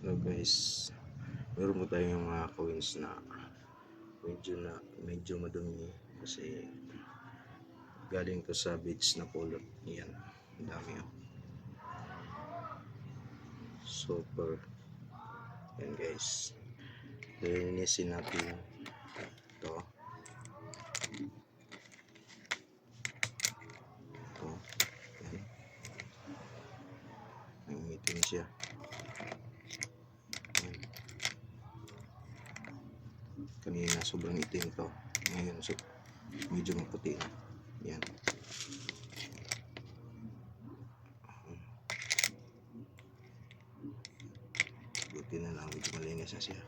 Hello guys, meron po tayong mga coins na medyo madumi kasi galing to sa beach na pulot. Yan, ang dami oh. Super. Yan guys, lilinisin natin ito. Yan. Nangitim siya. Kanina sobrang itim to, ngayon so medyo maputi na. Yan, buti na lang medyo malinis na siya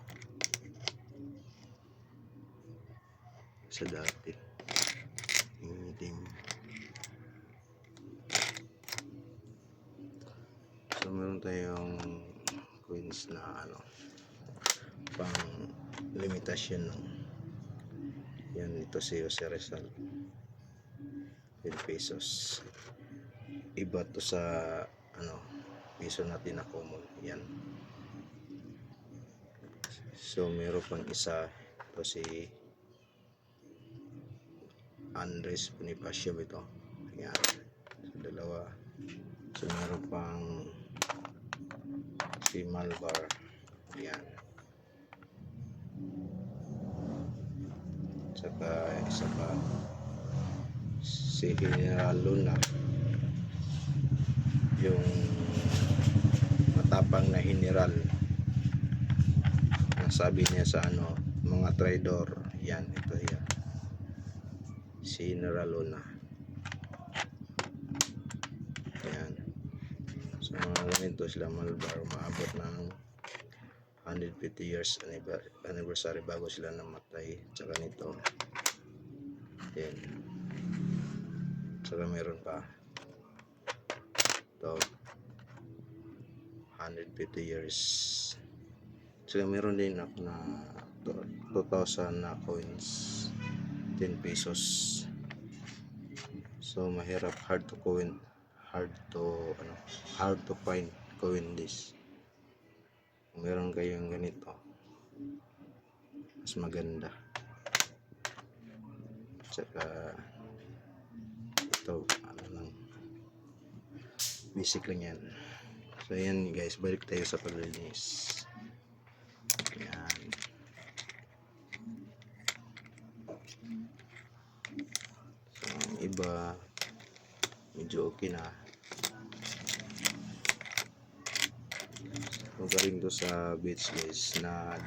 sa dati yung itim. So meron tayong coins na pang limitasyon ng yan. Ito si Jose Rizal, 10 pesos. Iba to sa piso natin na common. Yan. So meron pang isa, ito si Andres Bonifacio ito. Yan. So dalawa. So meron pang si Malvar. Yan. Saka isa pa si General Luna, yung matapang na general. Nasabi niya sa mga traidor. Yan, ito yan, si General Luna. Yan. So mga ganito sila Malvar, maabot ng 150 years anniversary bago sila namatay. Tsaka nito. Yan. Tsaka meron pa ito, 150 years. Tsaka meron din ako na 2,000 na coins, 10 pesos. So mahirap, hard to find coin this. Kung meron kayong ganito, mas maganda. Tsaka ito, basic lang yan. So yan guys, balik tayo sa paglinis. Yan. So ang iba medyo okay na. So galing to sa beach guys na